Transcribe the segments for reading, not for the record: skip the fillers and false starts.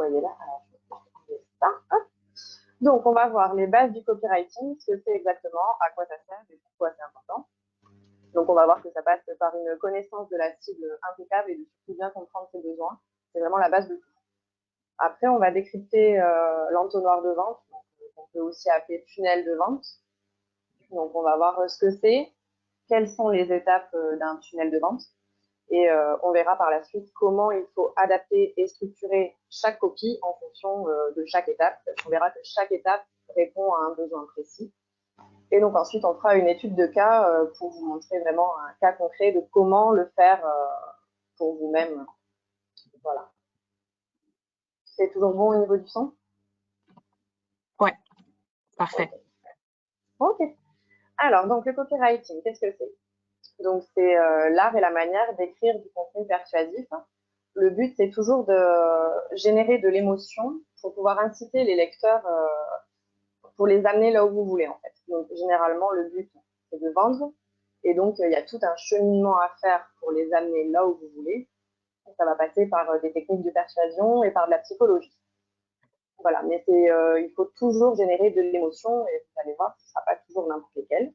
voyez là. Alors, je vais enlever ça. Hop. Donc, on va voir les bases du copywriting, ce que c'est exactement, à quoi ça sert et pourquoi c'est important. Donc, on va voir que ça passe par une connaissance de la cible impeccable et de surtout bien comprendre ses besoins. C'est vraiment la base de tout. Après, on va décrypter l'entonnoir de vente, qu'on peut aussi appeler tunnel de vente. Donc, on va voir ce que c'est, quelles sont les étapes d'un tunnel de vente. Et on verra par la suite comment il faut adapter et structurer chaque copie en fonction de chaque étape. On verra que chaque étape répond à un besoin précis. Et donc ensuite, on fera une étude de cas pour vous montrer vraiment un cas concret de comment le faire pour vous-même. Voilà. C'est toujours bon au niveau du son? Ouais, parfait. Ok. Alors, donc le copywriting, qu'est-ce que c'est? Donc, c'est l'art et la manière d'écrire du contenu persuasif. Le but, c'est toujours de générer de l'émotion pour pouvoir inciter les lecteurs, pour les amener là où vous voulez, en fait. Donc, généralement, le but, c'est de vendre. Et donc, il y a tout un cheminement à faire pour les amener là où vous voulez. Ça va passer par des techniques de persuasion et par de la psychologie. Voilà, mais il faut toujours générer de l'émotion et vous allez voir, ce ne sera pas toujours n'importe lesquelles.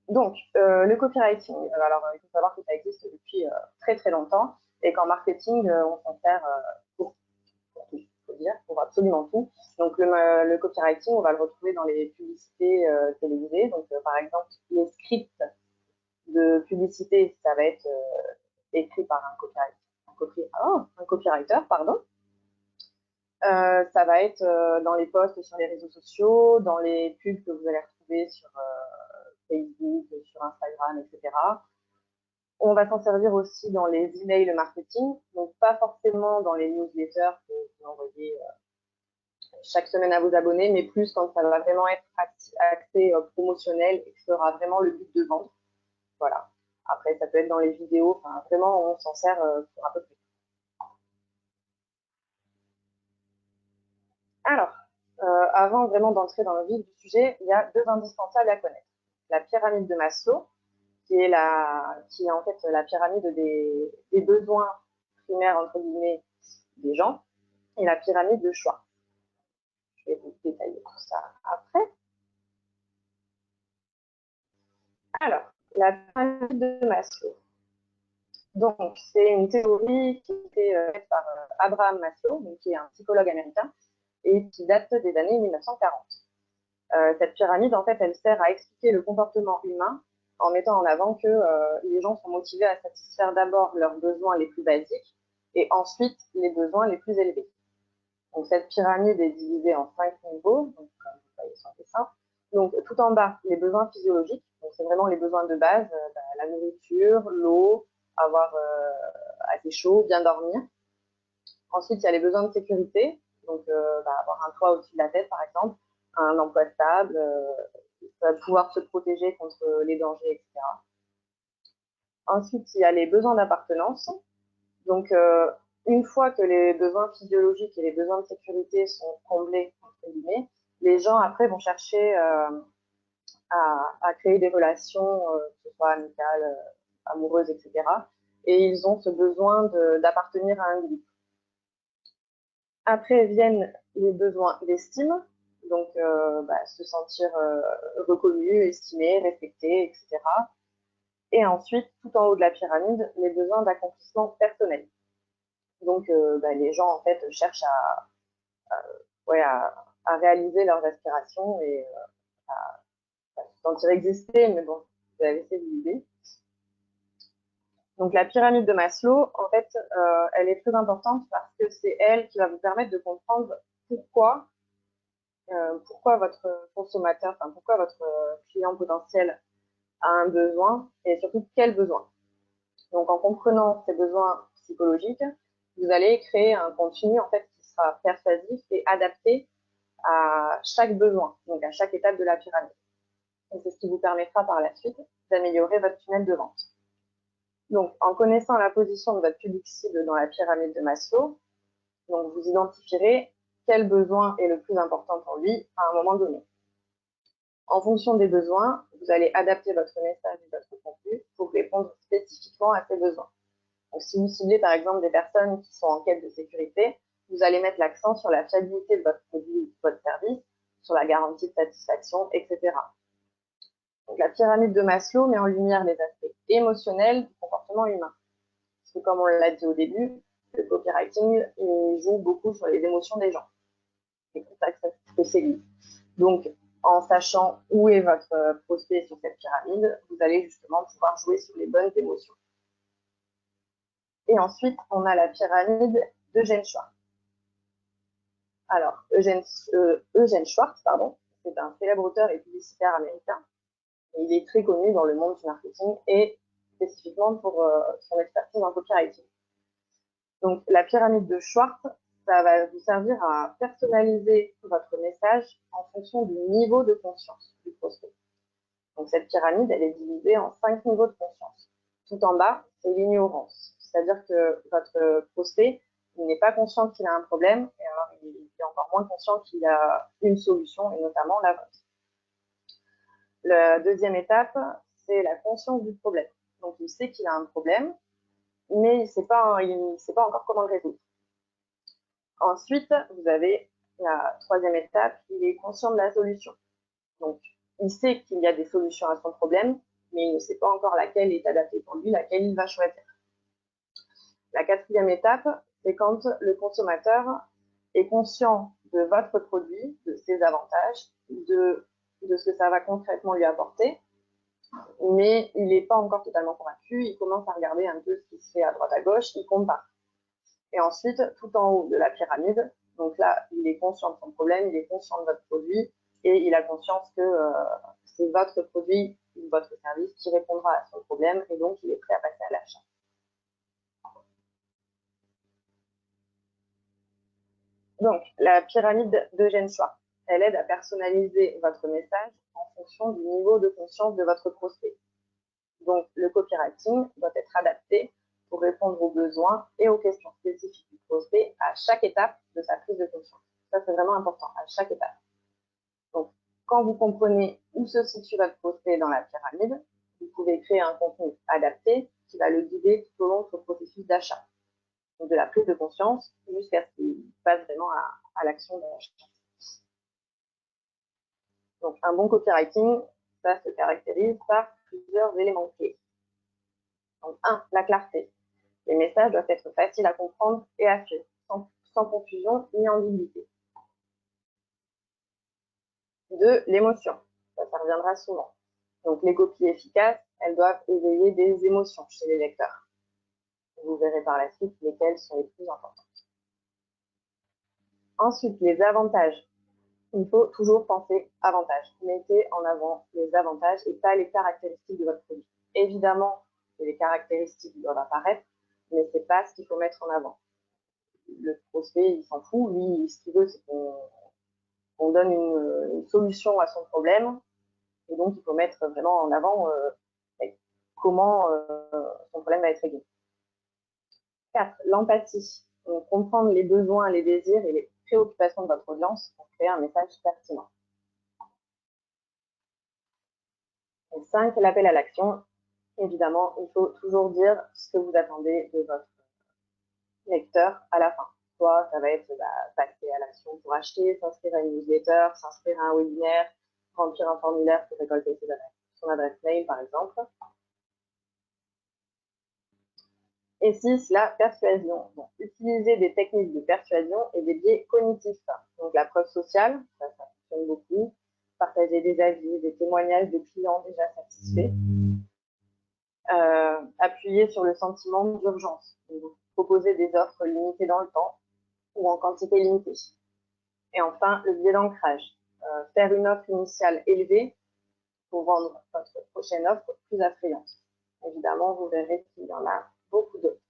Donc, le copywriting, alors il faut savoir que ça existe depuis très très longtemps et qu'en marketing, on s'en sert pour tout, il faut dire, pour absolument tout. Donc, le copywriting, on va le retrouver dans les publicités télévisées. Donc, par exemple, les scripts de publicité, ça va être écrit par un copywriter, pardon. Ça va être dans les posts sur les réseaux sociaux, dans les pubs que vous allez retrouver sur Facebook, sur Instagram, etc. On va s'en servir aussi dans les emails marketing, donc pas forcément dans les newsletters que vous envoyez chaque semaine à vos abonnés, mais plus quand ça va vraiment être axé promotionnel et que ce sera vraiment le but de vendre. Voilà. Après, ça peut être dans les vidéos, enfin, vraiment, on s'en sert pour un peu plus. Alors, avant vraiment d'entrer dans le vif du sujet, il y a deux indispensables à connaître. La pyramide de Maslow, qui est en fait la pyramide des besoins primaires, entre guillemets, des gens, et la pyramide de choix. Je vais vous détailler tout ça après. Alors, la pyramide de Maslow. Donc, c'est une théorie qui a été faite par Abraham Maslow, donc, qui est un psychologue américain, et qui date des années 1940. Cette pyramide, en fait, elle sert à expliquer le comportement humain en mettant en avant que les gens sont motivés à satisfaire d'abord leurs besoins les plus basiques et ensuite les besoins les plus élevés. Donc, cette pyramide est divisée en 5 niveaux, donc, comme vous voyez sur le dessin. Donc, tout en bas, les besoins physiologiques, donc c'est vraiment les besoins de base, la nourriture, l'eau, avoir assez chaud, bien dormir. Ensuite, il y a les besoins de sécurité, donc avoir un toit au-dessus de la tête, par exemple, un emploi stable, pouvoir se protéger contre les dangers, etc. Ensuite, il y a les besoins d'appartenance. Donc, une fois que les besoins physiologiques et les besoins de sécurité sont comblés, entre guillemets, les gens, après, vont chercher à créer des relations, que ce soit amicales, amoureuses, etc. Et ils ont ce besoin d'appartenir à un groupe. Après viennent les besoins d'estime, donc se sentir reconnu, estimé, respecté, etc. Et ensuite, tout en haut de la pyramide, les besoins d'accomplissement personnel. Donc, les gens, en fait, cherchent à réaliser leurs aspirations et à se sentir exister, mais bon, vous avez essayé de l'idée. Donc, la pyramide de Maslow, en fait, elle est très importante parce que c'est elle qui va vous permettre de comprendre pourquoi votre consommateur, enfin, pourquoi votre client potentiel a un besoin et surtout quel besoin. Donc, en comprenant ces besoins psychologiques, vous allez créer un contenu en fait qui sera persuasif et adapté à chaque besoin, donc à chaque étape de la pyramide. Et c'est ce qui vous permettra par la suite d'améliorer votre tunnel de vente. Donc, en connaissant la position de votre public cible dans la pyramide de Maslow, donc vous identifierez quel besoin est le plus important pour lui à un moment donné. En fonction des besoins, vous allez adapter votre message et votre contenu pour répondre spécifiquement à ces besoins. Donc, si vous ciblez par exemple des personnes qui sont en quête de sécurité, vous allez mettre l'accent sur la fiabilité de votre produit ou de votre service, sur la garantie de satisfaction, etc. Donc, la pyramide de Maslow met en lumière les aspects émotionnels du comportement humain. Parce que comme on l'a dit au début, le copywriting il joue beaucoup sur les émotions des gens. C'est comme ça que c'est lu. Donc, en sachant où est votre prospect sur cette pyramide, vous allez justement pouvoir jouer sur les bonnes émotions. Et ensuite, on a la pyramide d'Eugène Schwartz. Alors, Eugène Schwartz, c'est un célèbre auteur et publicitaire américain. Et il est très connu dans le monde du marketing et spécifiquement pour son expertise en copywriting. Donc, la pyramide de Schwartz, ça va vous servir à personnaliser votre message en fonction du niveau de conscience du prospect. Donc, cette pyramide, elle est divisée en 5 niveaux de conscience. Tout en bas, c'est l'ignorance. C'est-à-dire que votre prospect, il n'est pas conscient qu'il a un problème, et alors il est encore moins conscient qu'il a une solution, et notamment la vôtre. La deuxième étape, c'est la conscience du problème. Donc, il sait qu'il a un problème, mais il ne sait pas encore comment le résoudre. Ensuite, vous avez la troisième étape, il est conscient de la solution. Donc, il sait qu'il y a des solutions à son problème, mais il ne sait pas encore laquelle est adaptée pour lui, laquelle il va choisir. La quatrième étape, c'est quand le consommateur est conscient de votre produit, de ses avantages, de ce que ça va concrètement lui apporter, mais il n'est pas encore totalement convaincu, il commence à regarder un peu ce qui se fait à droite à gauche, il compare. Et ensuite, tout en haut de la pyramide, donc là, il est conscient de son problème, il est conscient de votre produit, et il a conscience que c'est votre produit ou votre service qui répondra à son problème, et donc il est prêt à passer à l'achat. Donc, la pyramide d'Eugène Schwartz, elle aide à personnaliser votre message en fonction du niveau de conscience de votre prospect. Donc, le copywriting doit être adapté pour répondre aux besoins et aux questions spécifiques du prospect à chaque étape de sa prise de conscience. Ça, c'est vraiment important, à chaque étape. Donc, quand vous comprenez où se situe votre prospect dans la pyramide, vous pouvez créer un contenu adapté qui va le guider tout au long de son processus d'achat. Donc, de la prise de conscience jusqu'à ce qu'il passe vraiment à l'action d'achat. Donc, un bon copywriting, ça se caractérise par plusieurs éléments clés. Donc, 1, la clarté. Les messages doivent être faciles à comprendre et à suivre, sans confusion ni ambiguïté. 2, l'émotion. Ça reviendra souvent. Donc, les copies efficaces, elles doivent éveiller des émotions chez les lecteurs. Vous verrez par la suite lesquelles sont les plus importantes. Ensuite, les avantages. Il faut toujours penser avantages. Mettez en avant les avantages et pas les caractéristiques de votre produit. Évidemment, les caractéristiques doivent apparaître, mais ce n'est pas ce qu'il faut mettre en avant. Le prospect, il s'en fout. Lui, ce qu'il veut, c'est qu'on donne une solution à son problème. Et donc, il faut mettre vraiment en avant comment son problème va être réglé. 4, l'empathie. Donc, comprendre les besoins, les désirs et les préoccupations de votre audience pour créer un message pertinent. Et 5, l'appel à l'action. Évidemment, il faut toujours dire ce que vous attendez de votre lecteur à la fin. Soit ça va être passer à l'action pour acheter, s'inscrire à une newsletter, s'inscrire à un webinaire, remplir un formulaire pour récolter son adresse mail, par exemple. Et 6, la persuasion. Donc, utiliser des techniques de persuasion et des biais cognitifs. Donc, la preuve sociale, ça fonctionne beaucoup. Partager des avis, des témoignages de clients déjà satisfaits. Appuyer sur le sentiment d'urgence. Proposer des offres limitées dans le temps ou en quantité limitée. Et enfin, le biais d'ancrage. Faire une offre initiale élevée pour vendre votre prochaine offre plus attrayante. Évidemment, vous verrez qu'il y en a beaucoup d'autres.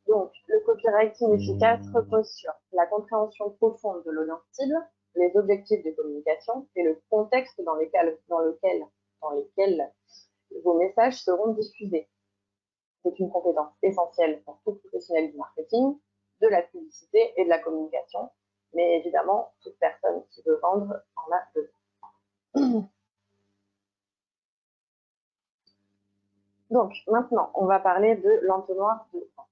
Donc, le copywriting efficace repose sur la compréhension profonde de l'audience cible, les objectifs de communication et le contexte dans lesquels vos messages seront diffusés. C'est une compétence essentielle pour tout professionnel du marketing, de la publicité et de la communication, mais évidemment, toute personne qui veut vendre en a besoin. Donc, maintenant, on va parler de l'entonnoir de vente.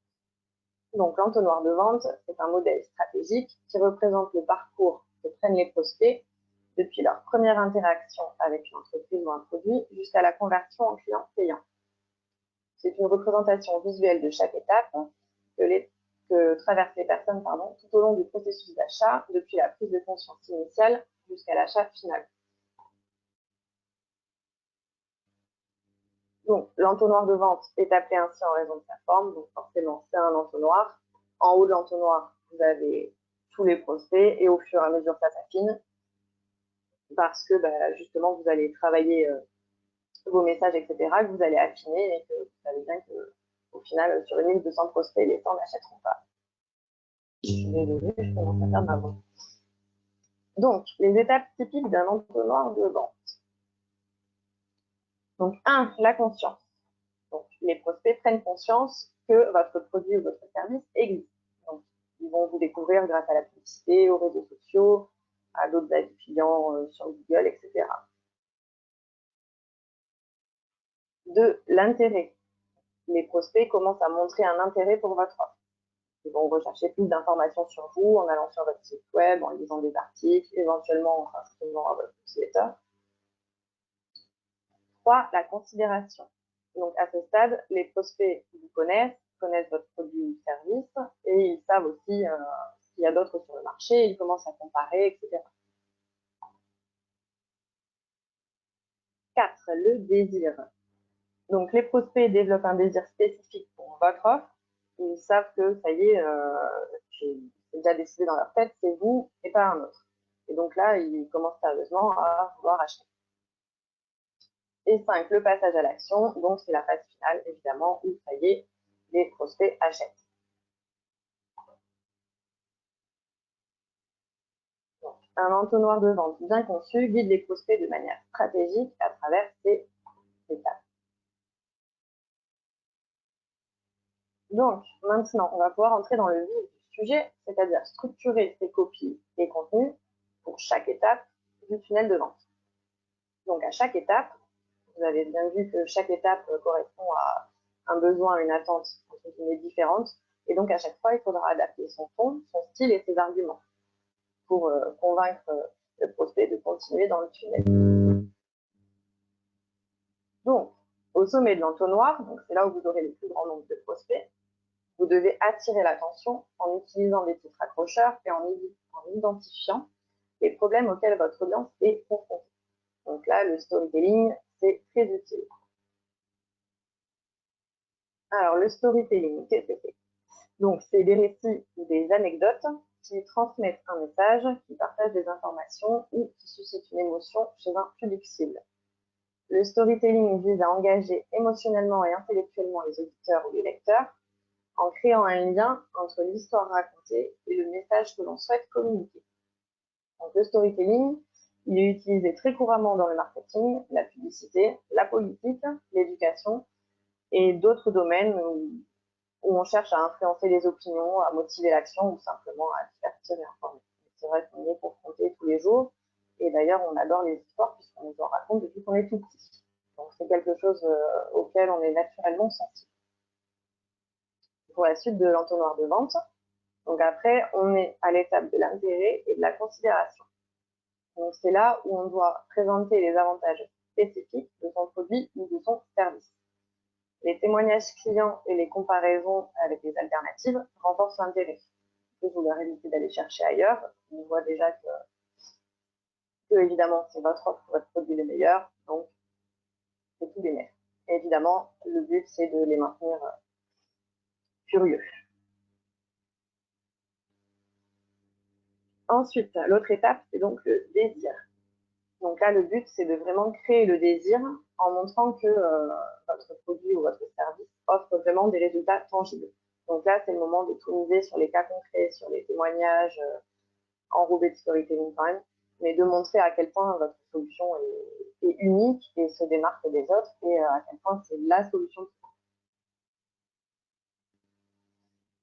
Donc, l'entonnoir de vente, c'est un modèle stratégique qui représente le parcours que prennent les prospects depuis leur première interaction avec l'entreprise ou un produit jusqu'à la conversion en client payant. C'est une représentation visuelle de chaque étape que traversent les personnes tout au long du processus d'achat, depuis la prise de conscience initiale jusqu'à l'achat final. Donc, l'entonnoir de vente est appelé ainsi en raison de sa forme. Donc, forcément, c'est un entonnoir. En haut de l'entonnoir, vous avez tous les prospects et au fur et à mesure, ça s'affine parce que justement, vous allez travailler vos messages, etc., que vous allez affiner et que vous savez bien qu'au final, sur une liste de 100 prospects, les 100 n'achèteront pas. Je suis désolée, je commence à faire ma voix. Donc, les étapes typiques d'un entonnoir de vente. Donc, 1, la conscience. Donc, les prospects prennent conscience que votre produit ou votre service existe. Donc, ils vont vous découvrir grâce à la publicité, aux réseaux sociaux, à d'autres avis clients sur Google, etc. 2, l'intérêt. Les prospects commencent à montrer un intérêt pour votre offre. Ils vont rechercher plus d'informations sur vous en allant sur votre site web, en lisant des articles, éventuellement en s'inscrivant à votre newsletter. 3, la considération. Donc, à ce stade, les prospects vous connaissent votre produit ou service et ils savent aussi ce qu'il y a d'autre sur le marché, ils commencent à comparer, etc. 4, le désir. Donc, les prospects développent un désir spécifique pour votre offre. Ils savent que ça y est, c'est déjà décidé dans leur tête, c'est vous et pas un autre. Et donc là, ils commencent sérieusement à vouloir acheter. Et 5, le passage à l'action. Donc, c'est la phase finale, évidemment, où ça y est, les prospects achètent. Donc, un entonnoir de vente bien conçu guide les prospects de manière stratégique à travers ces étapes. Donc, maintenant, on va pouvoir entrer dans le vif du sujet, c'est-à-dire structurer ces copies et contenus pour chaque étape du tunnel de vente. Donc, à chaque étape, vous avez bien vu que chaque étape correspond à un besoin, une attente entre guillemets différente. Et donc, à chaque fois, il faudra adapter son ton, son style et ses arguments pour convaincre le prospect de continuer dans le tunnel. Donc, au sommet de l'entonnoir, c'est là où vous aurez le plus grand nombre de prospects, vous devez attirer l'attention en utilisant des titres accrocheurs et en identifiant les problèmes auxquels votre audience est confrontée. Donc là, le storytelling, c'est très utile. Alors, le storytelling, qu'est-ce que c'est? Donc, c'est des récits ou des anecdotes qui transmettent un message, qui partagent des informations ou qui suscitent une émotion chez un public cible. Le storytelling vise à engager émotionnellement et intellectuellement les auditeurs ou les lecteurs en créant un lien entre l'histoire racontée et le message que l'on souhaite communiquer. Donc, le storytelling, il est utilisé très couramment dans le marketing, la publicité, la politique, l'éducation et d'autres domaines où on cherche à influencer les opinions, à motiver l'action ou simplement à divertir et informer. C'est vrai qu'on y est confronté tous les jours et d'ailleurs on adore les histoires puisqu'on nous en raconte depuis qu'on est tout petit. Donc c'est quelque chose auquel on est naturellement sensible. Pour la suite de l'entonnoir de vente, donc après on est à l'étape de l'intérêt et de la considération. Donc c'est là où on doit présenter les avantages spécifiques de son produit ou de son service. Les témoignages clients et les comparaisons avec les alternatives renforcent l'intérêt. Vous leur évitez d'aller chercher ailleurs. On voit déjà que évidemment, c'est votre offre, votre produit le meilleur, donc c'est tout bénéf. Et évidemment, le but, c'est de les maintenir curieux. Ensuite, l'autre étape, c'est donc le désir. Donc là, le but, c'est de vraiment créer le désir en montrant que votre produit ou votre service offre vraiment des résultats tangibles. Donc là, c'est le moment de tout miser sur les cas concrets, sur les témoignages, enrobés de storytelling quand même, mais de montrer à quel point votre solution est unique et se démarque des autres et à quel point c'est la solution.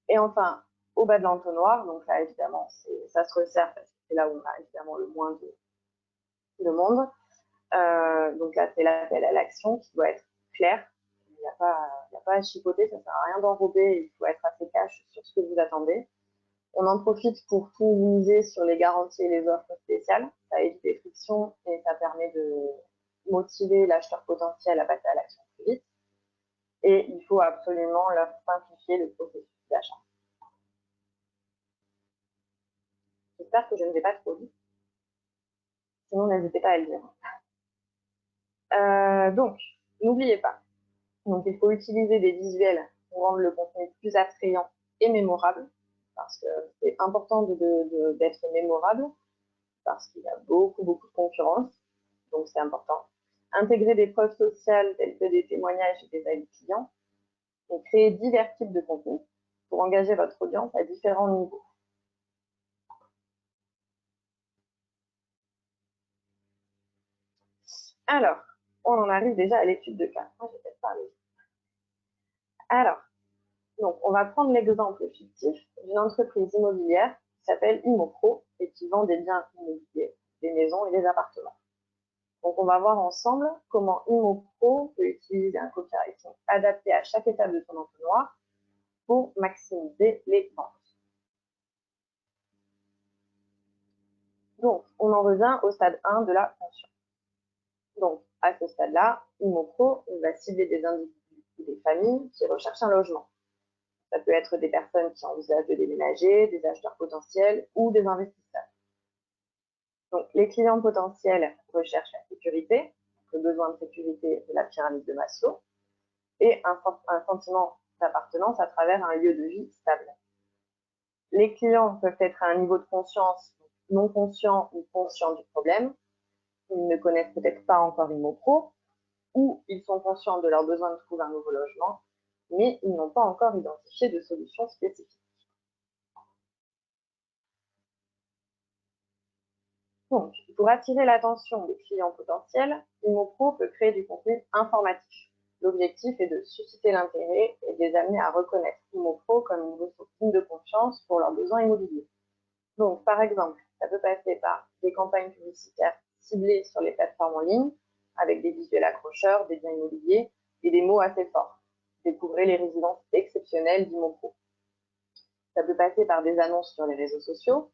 Et enfin, au bas de l'entonnoir, donc là, évidemment, ça se resserre parce que c'est là où on a évidemment le moins de monde. Donc là, c'est l'appel à l'action qui doit être clair, Il n'y a pas à chipoter, ça ne sert à rien d'enrober, il faut être assez cash sur ce que vous attendez. On en profite pour tout miser sur les garanties et les offres spéciales. Ça évite les frictions et ça permet de motiver l'acheteur potentiel à passer à l'action plus vite. Et il faut absolument leur simplifier le processus d'achat. J'espère que je ne vais pas trop vite. Sinon, n'hésitez pas à le dire. Donc, n'oubliez pas. Donc, il faut utiliser des visuels pour rendre le contenu plus attrayant et mémorable, parce que c'est important d'être mémorable, parce qu'il y a beaucoup de concurrence, donc c'est important. Intégrer des preuves sociales telles que des témoignages et des avis clients, et créer divers types de contenus pour engager votre audience à différents niveaux. Alors, on en arrive déjà à l'étude de cas. Moi, j'ai peut-être parlé. Alors, donc, on va prendre l'exemple fictif d'une entreprise immobilière qui s'appelle Immopro et qui vend des biens immobiliers, des maisons et des appartements. Donc, on va voir ensemble comment Immopro peut utiliser un copywriting adapté à chaque étape de son entonnoir pour maximiser les ventes. Donc, on en revient au stade 1 de la conscience. Donc, à ce stade-là, Immopro va cibler des individus ou des familles qui recherchent un logement. Ça peut être des personnes qui envisagent de déménager, des acheteurs potentiels ou des investisseurs. Donc, les clients potentiels recherchent la sécurité, le besoin de sécurité de la pyramide de Maslow, et un sentiment d'appartenance à travers un lieu de vie stable. Les clients peuvent être à un niveau de conscience non conscient ou conscient du problème. Ils ne connaissent peut-être pas encore Immopro, ou ils sont conscients de leur besoin de trouver un nouveau logement, mais ils n'ont pas encore identifié de solution spécifique. Donc, pour attirer l'attention des clients potentiels, Immopro peut créer du contenu informatif. L'objectif est de susciter l'intérêt et de les amener à reconnaître Immopro comme une ressource de confiance pour leurs besoins immobiliers. Donc, par exemple, ça peut passer par des campagnes publicitaires ciblées sur les plateformes en ligne, avec des visuels accrocheurs, des biens immobiliers et des mots assez forts. Découvrez les résidences exceptionnelles d'Immopro. Ça peut passer par des annonces sur les réseaux sociaux,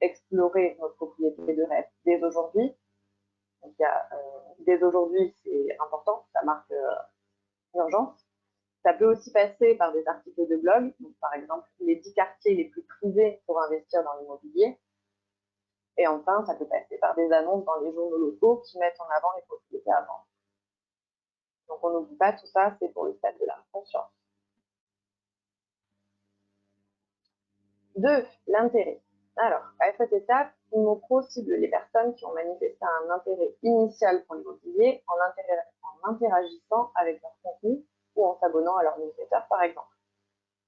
explorer notre propriété de rêve dès aujourd'hui. Donc, dès aujourd'hui, c'est important, ça marque l'urgence. Ça peut aussi passer par des articles de blog, donc par exemple les 10 quartiers les plus prisés pour investir dans l'immobilier. Et enfin, ça peut passer par des annonces dans les journaux locaux qui mettent en avant les propriétés à vendre. Donc on n'oublie pas tout ça, c'est pour le stade de la conscience. 2. L'intérêt. Alors, à cette étape, Immopro cible les personnes qui ont manifesté un intérêt initial pour l'immobilier en interagissant avec leur contenu ou en s'abonnant à leur newsletter, par exemple.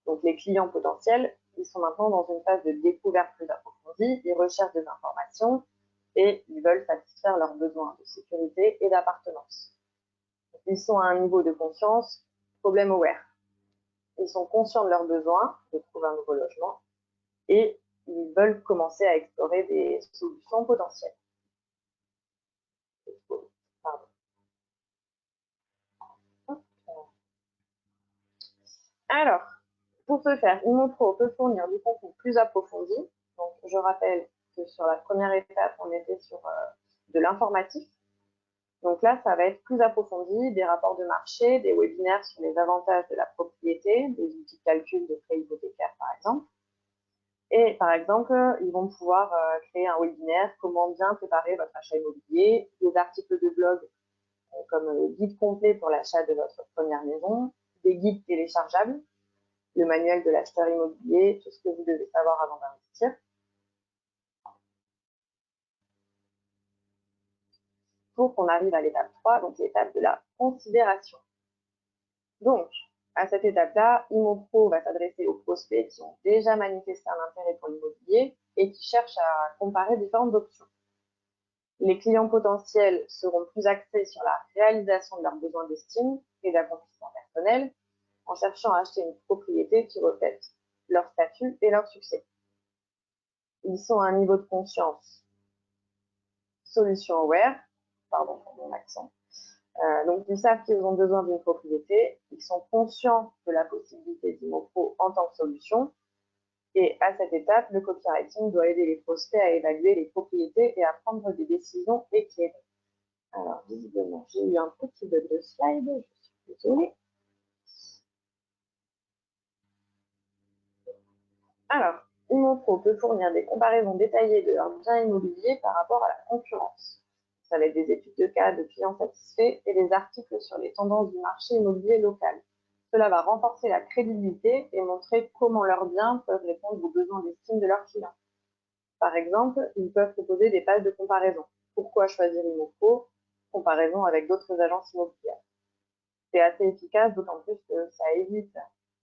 Donc, les clients potentiels, ils sont maintenant dans une phase de découverte plus approfondie, ils recherchent des informations et ils veulent satisfaire leurs besoins de sécurité et d'appartenance. Ils sont à un niveau de conscience problem aware. Ils sont conscients de leurs besoins de trouver un nouveau logement et ils veulent commencer à explorer des solutions potentielles. Pardon. Alors, pour ce faire, Immopro peut fournir du contenu plus approfondi. Donc, je rappelle que sur la première étape, on était sur de l'informatif. Donc là, ça va être plus approfondi, des rapports de marché, des webinaires sur les avantages de la propriété, des outils de calcul de prêts hypothécaires, par exemple. Et par exemple, ils vont pouvoir créer un webinaire, comment bien préparer votre achat immobilier, des articles de blog comme guide complet pour l'achat de votre première maison, des guides téléchargeables, le manuel de l'acheteur immobilier, tout ce que vous devez savoir avant d'investir. Pour qu'on arrive à l'étape 3, donc l'étape de la considération. Donc, à cette étape-là, Immopro va s'adresser aux prospects qui ont déjà manifesté un intérêt pour l'immobilier et qui cherchent à comparer différentes options. Les clients potentiels seront plus axés sur la réalisation de leurs besoins d'estime et d'accomplissement personnel en cherchant à acheter une propriété qui reflète leur statut et leur succès. Ils sont à un niveau de conscience solution aware, pardon pour mon accent, Donc, ils savent qu'ils ont besoin d'une propriété, ils sont conscients de la possibilité d'IMOPRO en tant que solution, et à cette étape, le copywriting doit aider les prospects à évaluer les propriétés et à prendre des décisions éclairées. Alors, visiblement, j'ai eu un petit bug de slide, je suis désolée. Alors, IMOPRO peut fournir des comparaisons détaillées de leurs biens immobiliers par rapport à la concurrence. Ça va être des études de cas de clients satisfaits et des articles sur les tendances du marché immobilier local. Cela va renforcer la crédibilité et montrer comment leurs biens peuvent répondre aux besoins d'estime de leurs clients. Par exemple, ils peuvent proposer des pages de comparaison. Pourquoi choisir IMOPRO? Comparaison avec d'autres agences immobilières. C'est assez efficace, d'autant plus que ça évite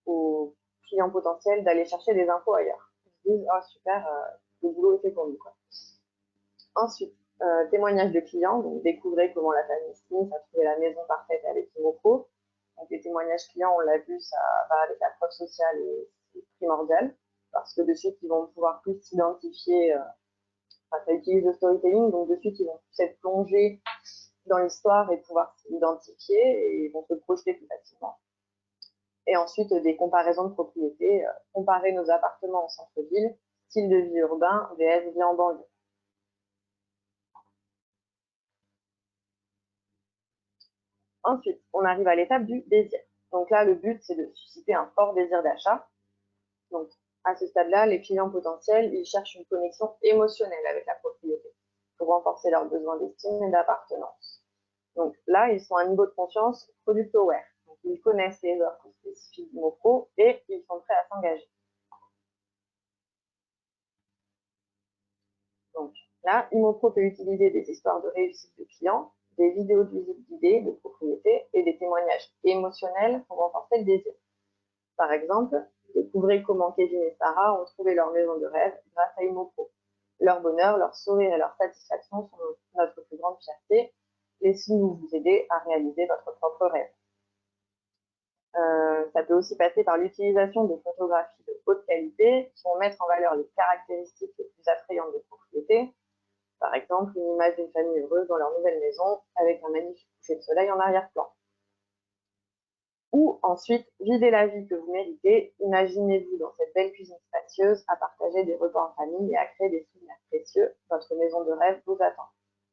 aux clients potentiels d'aller chercher des infos ailleurs. Ils se disent, oh super, le boulot est fait pour nous. Ensuite, témoignages de clients. Donc, découvrez comment la famille Smith a trouvé la maison parfaite avec IMOPRO. Donc, les témoignages clients, on l'a vu, ça va avec la preuve sociale et c'est primordial parce que de suite, ils vont pouvoir plus s'identifier. Ça utilise le storytelling, donc de suite, ils vont plus être plongés dans l'histoire et pouvoir s'identifier et ils vont se projeter plus facilement. Et ensuite, des comparaisons de propriétés, comparer nos appartements en centre-ville, style de vie urbain, vs vie en banlieue. Ensuite, on arrive à l'étape du désir. Donc là, le but, c'est de susciter un fort désir d'achat. Donc, à ce stade-là, les clients potentiels, ils cherchent une connexion émotionnelle avec la propriété pour renforcer leurs besoins d'estime et d'appartenance. Donc là, ils sont à un niveau de conscience product aware. Donc, ils connaissent les offres spécifiques d'IMOPRO et ils sont prêts à s'engager. Donc là, IMOPRO peut utiliser des histoires de réussite de clients, des vidéos de visite guidée de propriété et des témoignages émotionnels pour renforcer le désir. Par exemple, découvrez comment Kevin et Sarah ont trouvé leur maison de rêve grâce à IMOPRO. Leur bonheur, leur sourire et leur satisfaction sont notre plus grande fierté. Laissez-nous vous aider à réaliser votre propre rêve. Ça peut aussi passer par l'utilisation de photographies de haute qualité qui vont mettre en valeur les caractéristiques les plus attrayantes des propriétés. Par exemple, une image d'une famille heureuse dans leur nouvelle maison avec un magnifique coucher de soleil en arrière-plan. Ou ensuite, vivez la vie que vous méritez. Imaginez-vous dans cette belle cuisine spacieuse à partager des repas en famille et à créer des souvenirs précieux. Votre maison de rêve vous attend.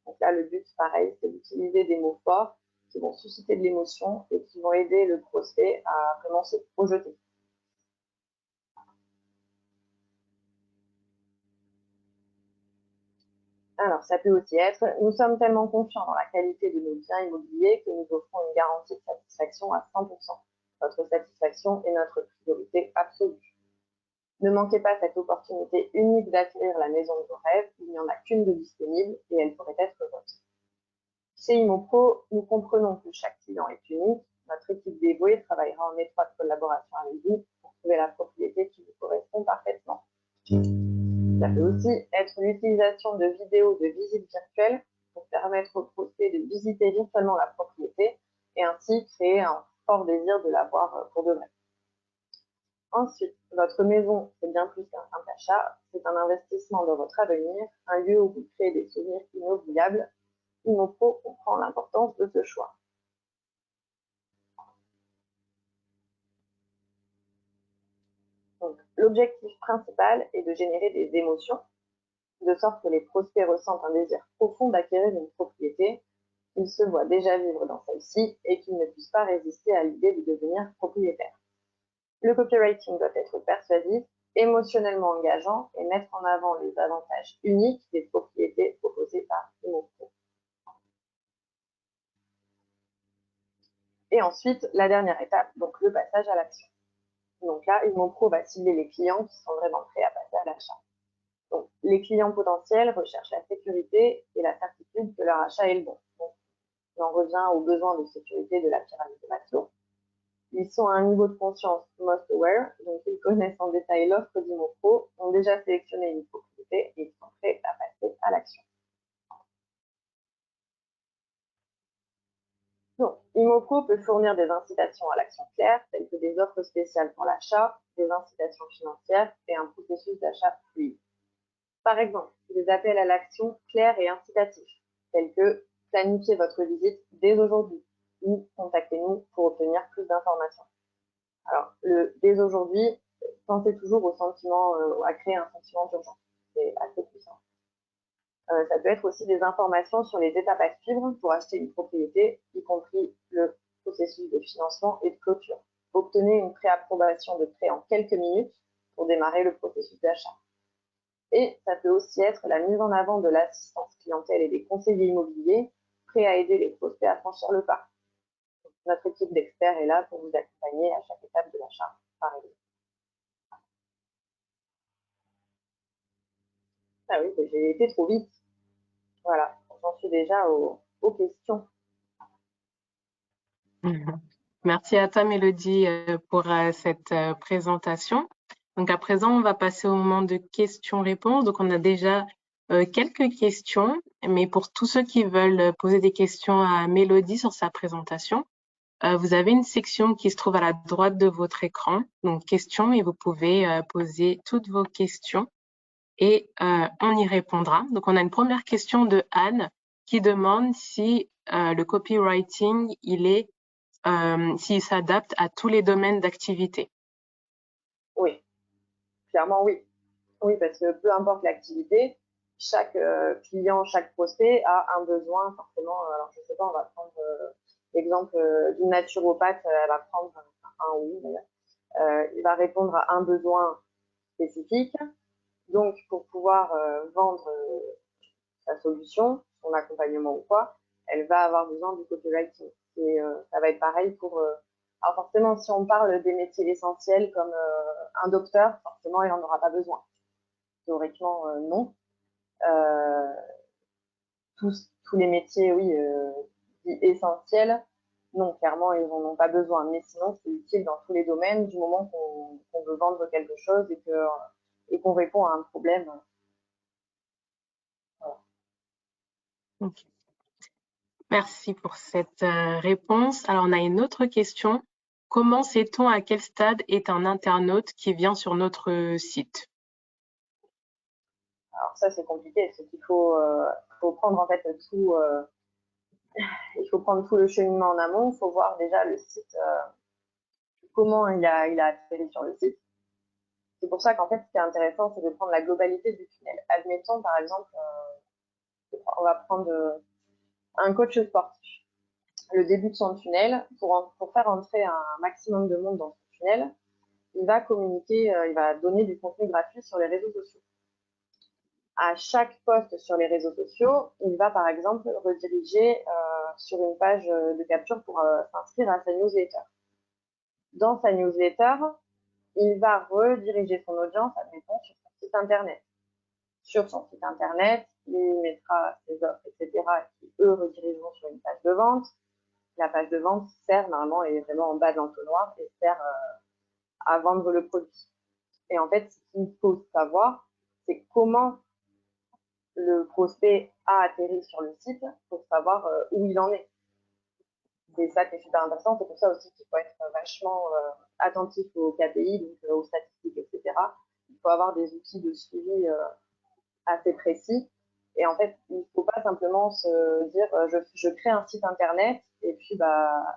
Donc là, le but, pareil, c'est d'utiliser des mots forts qui vont susciter de l'émotion et qui vont aider le prospect à vraiment se projeter. Alors, ça peut aussi être, nous sommes tellement confiants dans la qualité de nos biens immobiliers que nous offrons une garantie de satisfaction à 100%. Votre satisfaction est notre priorité absolue. Ne manquez pas cette opportunité unique d'acquérir la maison de vos rêves. Il n'y en a qu'une de disponible et elle pourrait être votre. Chez IMOPRO, nous comprenons que chaque client est unique. Notre équipe dévouée travaillera en étroite collaboration avec vous pour trouver la propriété qui vous correspond parfaitement. Ça peut aussi être l'utilisation de vidéos de visite virtuelle pour permettre aux prospects de visiter virtuellement la propriété et ainsi créer un fort désir de la voir pour de vrai. Ensuite, votre maison, c'est bien plus qu'un simple achat, c'est un investissement dans votre avenir, un lieu où vous créez des souvenirs inoubliables. IMOPRO comprend l'importance de ce choix. Donc, l'objectif principal est de générer des émotions, de sorte que les prospects ressentent un désir profond d'acquérir une propriété, qu'ils se voient déjà vivre dans celle-ci et qu'ils ne puissent pas résister à l'idée de devenir propriétaire. Le copywriting doit être persuasif, émotionnellement engageant et mettre en avant les avantages uniques des propriétés proposées par IMOPRO. Et ensuite, la dernière étape, donc le passage à l'action. Donc là, IMOPRO va cibler les clients qui sont vraiment prêts à passer à l'achat. Donc, les clients potentiels recherchent la sécurité et la certitude que leur achat est le bon. Donc, on en revient aux besoins de sécurité de la pyramide de Maslow. Ils sont à un niveau de conscience most aware, donc ils connaissent en détail l'offre d'IMOPRO, ont déjà sélectionné une propriété et sont prêts à passer à l'action. Donc, IMOPRO peut fournir des incitations à l'action claire, telles que des offres spéciales pour l'achat, des incitations financières et un processus d'achat fluide. Par exemple, des appels à l'action clairs et incitatifs, tels que planifiez votre visite dès aujourd'hui ou contactez-nous pour obtenir plus d'informations. Alors, dès aujourd'hui, pensez toujours au sentiment, à créer un sentiment d'urgence. C'est assez puissant. Ça peut être aussi des informations sur les étapes à suivre pour acheter une propriété, y compris le processus de financement et de clôture. Obtenez une préapprobation de prêt en quelques minutes pour démarrer le processus d'achat. Et ça peut aussi être la mise en avant de l'assistance clientèle et des conseillers immobiliers prêts à aider les prospects à franchir le pas. Notre équipe d'experts est là pour vous accompagner à chaque étape de l'achat, par exemple. Ah oui, j'ai été trop vite. Voilà, j'en suis déjà aux questions. Merci à toi, Mélodie, pour cette présentation. Donc, à présent, on va passer au moment de questions-réponses. Donc, on a déjà quelques questions, mais pour tous ceux qui veulent poser des questions à Mélodie sur sa présentation, vous avez une section qui se trouve à la droite de votre écran, donc questions, et vous pouvez poser toutes vos questions et on y répondra. Donc, on a une première question de Anne qui demande si le copywriting, s'il s'adapte à tous les domaines d'activité. Oui, clairement oui. Oui, parce que peu importe l'activité, chaque client, chaque prospect a un besoin forcément. Alors, je ne sais pas, on va prendre l'exemple d'une naturopathe, elle va prendre un ou d'ailleurs. Il va répondre à un besoin spécifique. Donc, pour pouvoir vendre sa solution, son accompagnement ou quoi, elle va avoir besoin du copywriting. Et ça va être pareil pour... alors forcément, si on parle des métiers essentiels comme un docteur, forcément, il n'en aura pas besoin. Théoriquement, non. Tous les métiers, oui, essentiels, non, clairement, ils n'en ont pas besoin. Mais sinon, c'est utile dans tous les domaines du moment qu'on veut vendre quelque chose et qu'on répond à un problème. Voilà. Okay. Merci pour cette réponse. Alors, on a une autre question. Comment sait-on à quel stade est un internaute qui vient sur notre site? Alors ça, c'est compliqué. C'est qu'il faut prendre en fait tout... il faut prendre tout le cheminement en amont. Il faut voir déjà le site, comment il a atterri sur le site. C'est pour ça qu'en fait, ce qui est intéressant, c'est de prendre la globalité du tunnel. Admettons, par exemple, on va prendre un coach sportif. Le début de son tunnel, pour faire entrer un maximum de monde dans son tunnel, il va communiquer, il va donner du contenu gratuit sur les réseaux sociaux. À chaque post sur les réseaux sociaux, il va par exemple rediriger sur une page de capture pour s'inscrire à sa newsletter. Dans sa newsletter, il va rediriger son audience, admettons, sur son site internet. Sur son site internet, il mettra ses offres, etc., qui, eux, redirigeront sur une page de vente. La page de vente sert, normalement, elle est vraiment en bas de l'entonnoir et sert à vendre le produit. Et en fait, ce qu'il faut savoir, c'est comment le prospect a atterri sur le site pour savoir où il en est. C'est ça qui est super intéressant. C'est pour ça aussi qu'il faut être vachement attentif aux KPI, donc aux statistiques, etc. Il faut avoir des outils de suivi assez précis. Et en fait, il ne faut pas simplement se dire je crée un site internet et puis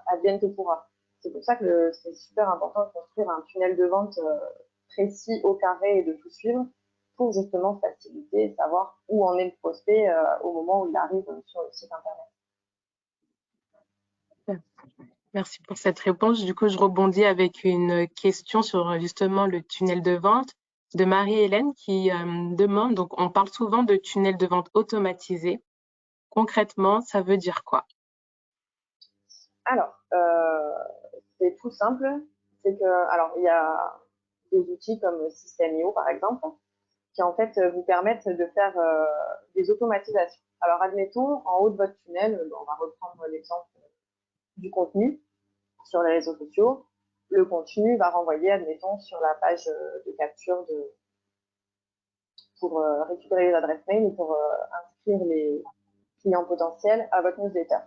advienne que pourra. C'est pour ça que c'est super important de construire un tunnel de vente précis au carré et de tout suivre pour justement faciliter et savoir où en est le prospect au moment où il arrive sur le site internet. Merci pour cette réponse. Du coup, je rebondis avec une question sur justement le tunnel de vente de Marie-Hélène qui demande, donc on parle souvent de tunnel de vente automatisé. Concrètement, ça veut dire quoi? Alors, c'est tout simple. C'est que, alors, il y a des outils comme System.io, par exemple, qui en fait vous permettent de faire des automatisations. Alors, admettons, en haut de votre tunnel, on va reprendre l'exemple du contenu sur les réseaux sociaux. Le contenu va renvoyer, admettons, sur la page de capture pour récupérer les adresses mail ou pour inscrire les clients potentiels à votre newsletter.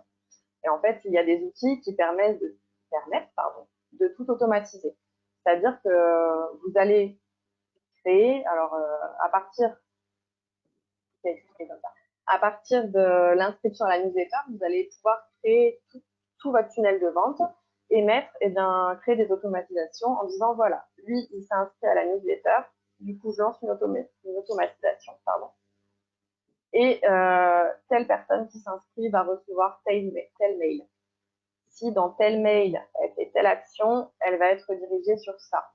Et en fait, il y a des outils qui permettent de tout automatiser. C'est-à-dire que vous allez créer, alors à partir À partir de l'inscription à la newsletter, vous allez pouvoir créer tout votre tunnel de vente et créer des automatisations en disant, voilà, lui, il s'est inscrit à la newsletter, du coup, je lance une automatisation, pardon. Et telle personne qui s'inscrit va recevoir tel mail. Si dans tel mail, elle fait telle action, elle va être dirigée sur ça.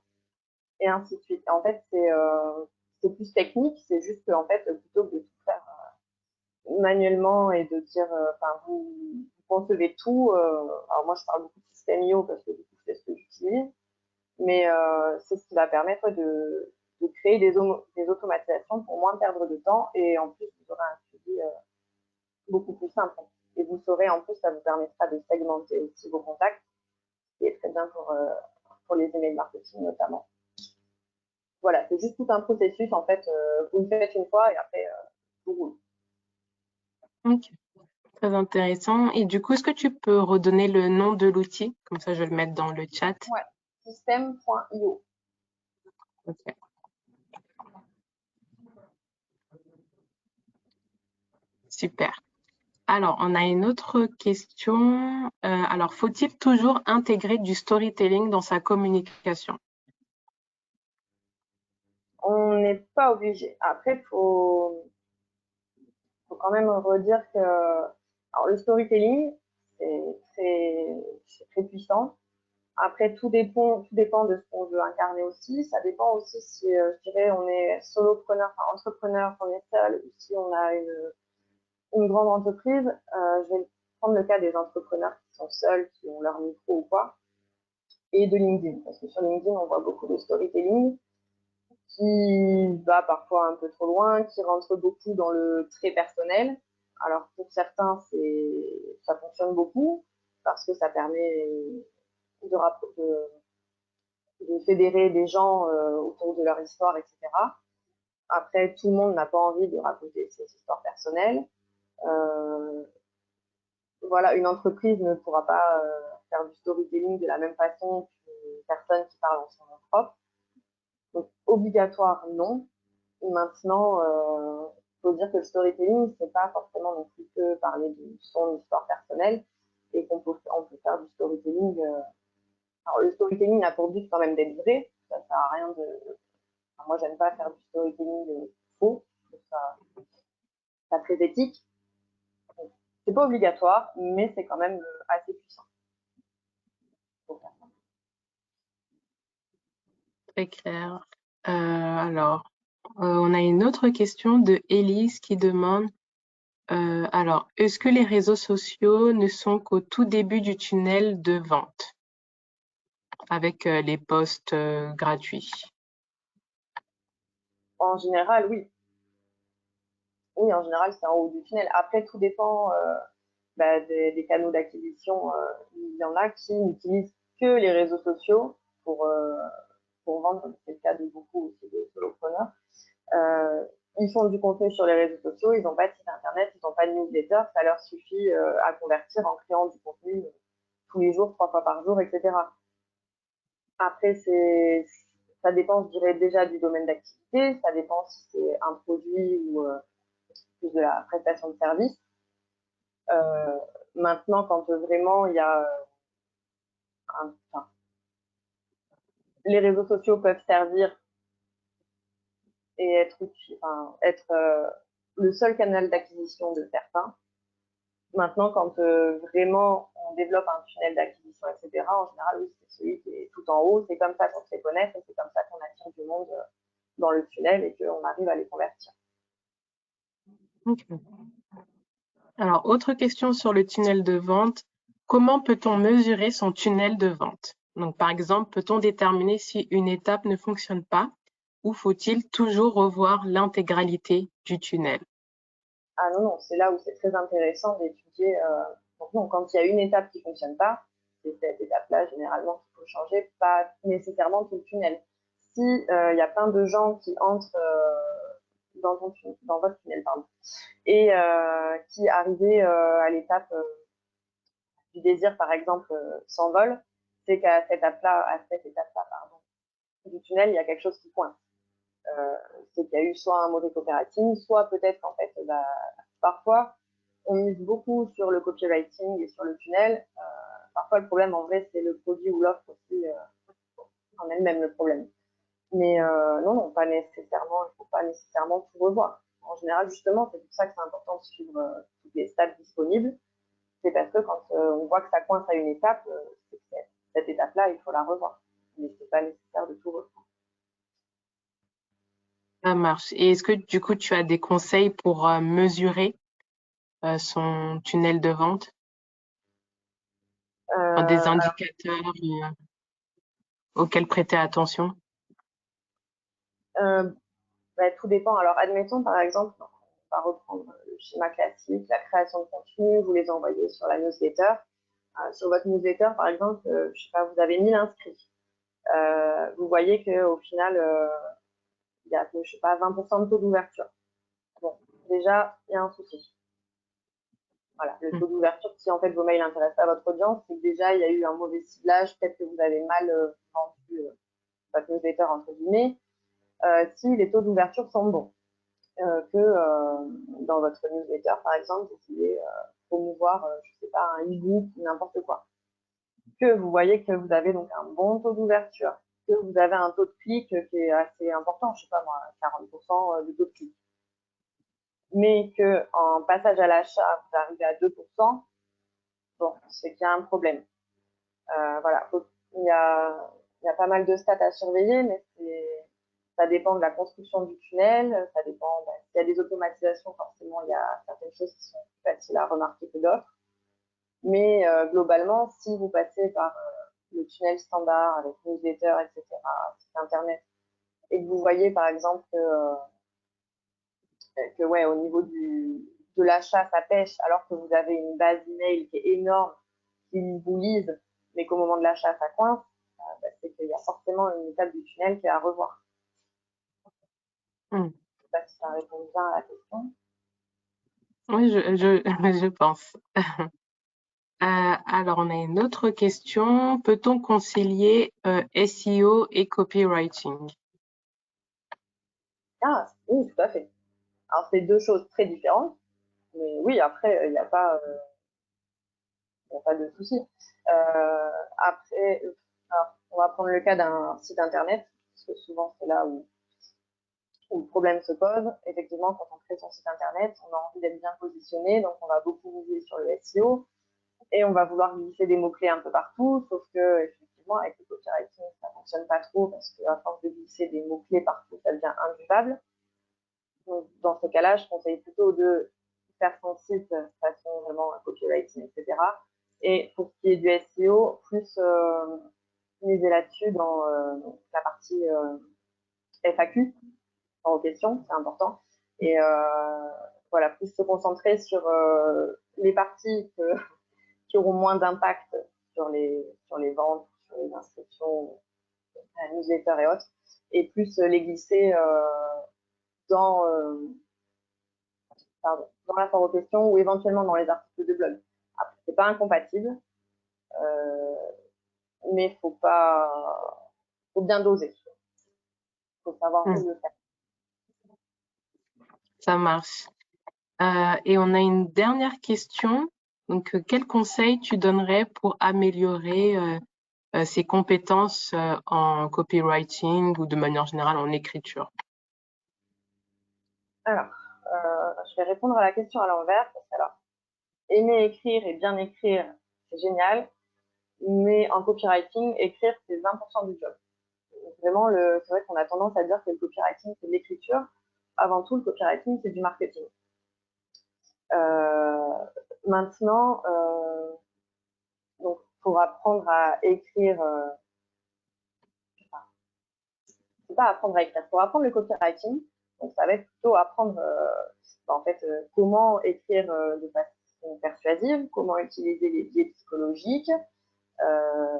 Et ainsi de suite. Et en fait, c'est plus technique, c'est juste que, en fait, plutôt que de tout faire manuellement et de dire, vous concevez tout. Alors moi, je parle beaucoup de système IO parce que du coup, c'est ce que j'utilise, mais c'est ce qui va permettre de créer des automatisations pour moins perdre de temps et en plus, vous aurez un suivi beaucoup plus simple. Et vous saurez, en plus, ça vous permettra de segmenter aussi vos contacts, ce qui est très bien pour les emails marketing notamment. Voilà, c'est juste tout un processus, en fait, vous le faites une fois et après, vous roulez. Ok, très intéressant. Et du coup, est-ce que tu peux redonner le nom de l'outil? Comme ça, je vais le mettre dans le chat. Ouais, système.io. Ok. Super. Alors, on a une autre question. Alors, faut-il toujours intégrer du storytelling dans sa communication? On n'est pas obligé. Après, il faut quand même redire que alors, le storytelling, c'est très puissant. Après, tout dépend de ce qu'on veut incarner aussi. Ça dépend aussi si, je dirais, on est solopreneur, enfin entrepreneur, qu'on est seul, ou si on a une grande entreprise. Je vais prendre le cas des entrepreneurs qui sont seuls, qui ont leur micro ou quoi, et de LinkedIn. Parce que sur LinkedIn, on voit beaucoup de storytelling qui va parfois un peu trop loin, qui rentre beaucoup dans le très personnel. Alors pour certains, ça fonctionne beaucoup parce que ça permet de fédérer des gens autour de leur histoire, etc. Après, tout le monde n'a pas envie de raconter ses histoires personnelles. Euh, voilà, une entreprise ne pourra pas faire du storytelling de la même façon qu'une personne qui parle en son nom propre. Donc, obligatoire, non. Maintenant, faut dire que le storytelling, c'est pas forcément non plus que parler de son histoire personnelle et on peut faire du storytelling. Alors, le storytelling a pour but quand même d'être vrai. Ça sert à rien de. Enfin, moi, j'aime pas faire du storytelling faux. Je trouve ça pas très éthique. C'est pas obligatoire, mais c'est quand même assez puissant. Très clair. Alors, on a une autre question de Élise qui demande, alors, est-ce que les réseaux sociaux ne sont qu'au tout début du tunnel de vente avec les posts gratuits? En général, oui. Oui, en général, c'est en haut du tunnel. Après, tout dépend des canaux d'acquisition. Il y en a qui n'utilisent que les réseaux sociaux pour vendre, comme c'est le cas de beaucoup aussi de solopreneurs. Ils font du contenu sur les réseaux sociaux, ils n'ont pas de site internet, ils n'ont pas de newsletter, ça leur suffit à convertir en créant du contenu tous les jours, 3 fois par jour, etc. Après, ça dépend, je dirais, déjà du domaine d'activité, ça dépend si c'est un produit ou plus de la prestation de service. Maintenant, quand vraiment il y a les réseaux sociaux peuvent servir et être le seul canal d'acquisition de certains. Maintenant, quand vraiment on développe un tunnel d'acquisition, etc., en général, oui, c'est celui qui est tout en haut. C'est comme ça qu'on se fait connaître et c'est comme ça qu'on attire du monde dans le tunnel et qu'on arrive à les convertir. Okay. Alors, autre question sur le tunnel de vente. Comment peut-on mesurer son tunnel de vente? Donc, par exemple, peut-on déterminer si une étape ne fonctionne pas ou faut-il toujours revoir l'intégralité du tunnel? Ah non, non, c'est là où c'est très intéressant d'étudier. Donc non, quand il y a une étape qui ne fonctionne pas, c'est cette étape-là généralement qu'il faut changer, pas nécessairement tout le tunnel. Si il y a plein de gens qui entrent dans votre tunnel, pardon, et qui arrivaient à l'étape du désir, par exemple, s'envolent, c'est qu'à cette étape-là, pardon, du tunnel, il y a quelque chose qui coince. C'est qu'il y a eu soit un mauvais copywriting, soit peut-être qu'en fait, Parfois, on mise beaucoup sur le copywriting et sur le tunnel. Parfois, le problème, en vrai, c'est le produit ou l'offre aussi en elle-même, le problème. Mais non, pas nécessairement, il ne faut pas nécessairement tout revoir. En général, justement, c'est pour ça que c'est important de suivre toutes les stades disponibles. C'est parce que quand on voit que ça coince à une étape, cette étape-là, il faut la revoir. Mais ce n'est pas nécessaire de tout revoir. Ça marche. Et est-ce que du coup, tu as des conseils pour mesurer son tunnel de vente? Des Alors, indicateurs auxquels prêter attention? tout dépend. Alors, admettons, par exemple, on va reprendre le schéma classique, la création de contenu, vous les envoyez sur la newsletter. Sur votre newsletter, par exemple, je sais pas, vous avez 1000 inscrits. Vous voyez qu'au final, il y a, je sais pas, 20% de taux d'ouverture. Bon, déjà, il y a un souci. Voilà, le taux d'ouverture, si en fait vos mails intéressent pas votre audience, c'est que déjà il y a eu un mauvais ciblage, peut-être que vous avez mal vendu votre newsletter entre guillemets. Si les taux d'ouverture sont bons, que dans votre newsletter par exemple, vous pouvez promouvoir, je sais pas, un e-book ou n'importe quoi, que vous voyez que vous avez donc un bon taux d'ouverture, que vous avez un taux de clic qui est assez important, je sais pas moi, 40% de taux de clic, mais que en passage à l'achat, vous arrivez à 2%, bon, c'est qu'il y a un problème. Voilà, il y a pas mal de stats à surveiller, mais ça dépend de la construction du tunnel, ça dépend, s'il y a des automatisations, forcément, il y a certaines choses qui sont plus faciles à remarquer que d'autres. Mais globalement, si vous passez par le tunnel standard avec newsletter, etc., site internet, et que vous voyez par exemple que ouais, au niveau de l'achat, ça pêche, alors que vous avez une base email qui est énorme, qui vous lisent, mais qu'au moment de l'achat, ça coince, c'est qu'il y a forcément une étape du tunnel qui est à revoir. Je ne sais pas si ça répond bien à la question. Oui, je pense. Alors, on a une autre question. Peut-on concilier SEO et copywriting? Ah, oui, tout à fait. Alors, c'est deux choses très différentes, mais oui, après, il n'y a pas de souci. Après, alors, on va prendre le cas d'un site internet, parce que souvent, c'est là où le problème se pose. Effectivement, quand on crée son site internet, on a envie d'être bien positionné, donc on va beaucoup viser sur le SEO et on va vouloir glisser des mots-clés un peu partout, sauf que effectivement, avec le copywriting, ça fonctionne pas trop parce qu'à force de glisser des mots-clés partout, ça devient invivable. Donc, dans ce cas-là, je conseille plutôt de faire son site de façon vraiment copywriting, etc. Et pour ce qui est du SEO, plus miser là-dessus dans la partie FAQ, en question, c'est important. Et voilà, plus se concentrer sur les parties qui auront moins d'impact sur les ventes, sur les inscriptions, la newsletter et autres, et plus les glisser dans, dans la foire aux questions ou éventuellement dans les articles de blog. Après, c'est pas incompatible, mais faut bien doser. Faut savoir où le faire. Ça marche. Et on a une dernière question. Donc, quel conseil tu donnerais pour améliorer ses compétences en copywriting ou de manière générale en écriture? Alors, je vais répondre à la question à l'envers. Alors, aimer écrire et bien écrire, c'est génial, mais en copywriting, écrire, c'est 20% du job. Vraiment, c'est vrai qu'on a tendance à dire que le copywriting, c'est de l'écriture. Avant tout, le copywriting, c'est du marketing. Maintenant, donc, pour apprendre à écrire, c'est pas apprendre à écrire, pour apprendre le copywriting, donc ça va être plutôt apprendre en fait comment écrire de façon persuasive, comment utiliser les biais psychologiques. Euh,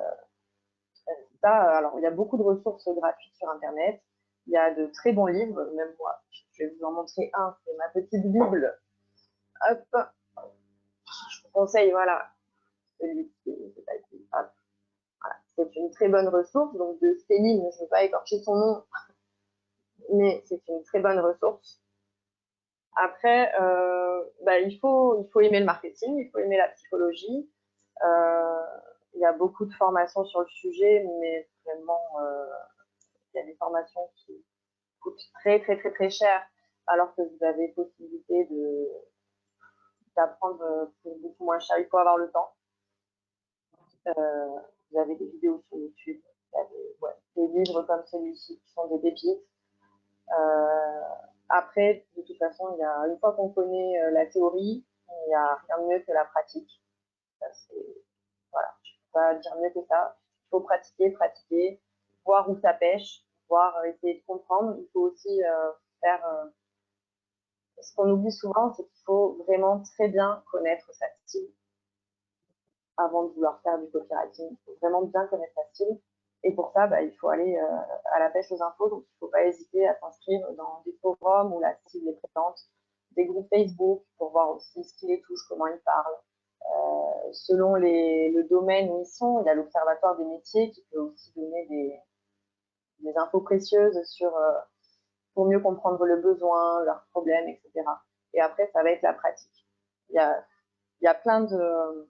Ça, alors il y a beaucoup de ressources gratuites sur Internet. Il y a de très bons livres, même moi. Je vais vous en montrer un, c'est ma petite Bible. Hop, je vous conseille, voilà, celui-ci, voilà. C'est une très bonne ressource. Donc de Céline, je ne veux pas écorcher son nom, mais c'est une très bonne ressource. Après, il faut aimer le marketing, il faut aimer la psychologie. Il y a beaucoup de formations sur le sujet, mais vraiment, il y a des formations qui coûtent très, très, très, très cher, alors que vous avez possibilité d'apprendre pour beaucoup moins cher. Il faut avoir le temps. Vous avez des vidéos sur YouTube, il y a des livres comme celui-ci qui sont des pépites. Après, de toute façon, une fois qu'on connaît la théorie, il n'y a rien de mieux que la pratique. Voilà, je ne peux pas dire mieux que ça. Il faut pratiquer, pratiquer, voir où ça pêche, voir, essayer de comprendre. Il faut aussi faire. Ce qu'on oublie souvent, c'est qu'il faut vraiment très bien connaître sa cible avant de vouloir faire du copywriting. Il faut vraiment bien connaître sa cible. Et pour ça, il faut aller à la pêche aux infos. Donc, il ne faut pas hésiter à s'inscrire dans des forums où la cible est présente, des groupes Facebook pour voir aussi ce qui les touche, comment ils parlent. Selon le domaine où ils sont, il y a l'Observatoire des métiers qui peut aussi donner des infos précieuses pour mieux comprendre le besoin, leurs problèmes, etc. Et après, ça va être la pratique. Il y a plein de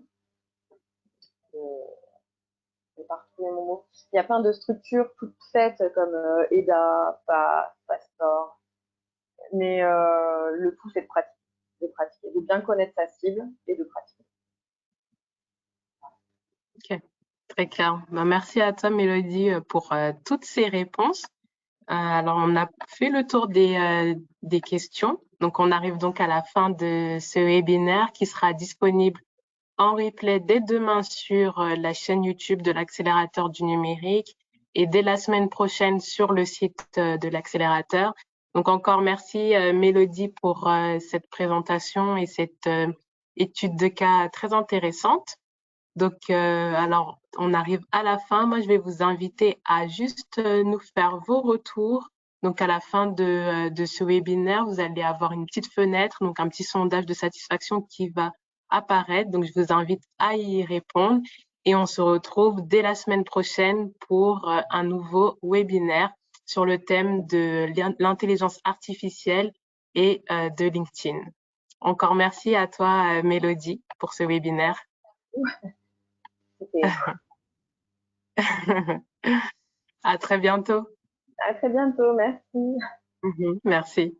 il y a plein de structures toutes faites comme EDA, Pastor, mais le tout c'est de pratiquer, de bien connaître sa cible et de pratiquer. Ok, très clair. Merci à toi, Mélodie, pour toutes ces réponses. Alors, on a fait le tour des questions. Donc, on arrive donc à la fin de ce webinaire qui sera disponible en replay dès demain sur la chaîne YouTube de l'accélérateur du numérique et dès la semaine prochaine sur le site de l'accélérateur. Donc, encore merci, Mélodie, pour cette présentation et cette étude de cas très intéressante. Donc, alors, on arrive à la fin. Moi, je vais vous inviter à juste nous faire vos retours. Donc, à la fin de ce webinaire, vous allez avoir une petite fenêtre, donc un petit sondage de satisfaction qui va apparaître. Donc, je vous invite à y répondre. Et on se retrouve dès la semaine prochaine pour un nouveau webinaire sur le thème de l'intelligence artificielle et de LinkedIn. Encore merci à toi, Mélodie, pour ce webinaire. À très bientôt. À très bientôt, merci. Merci.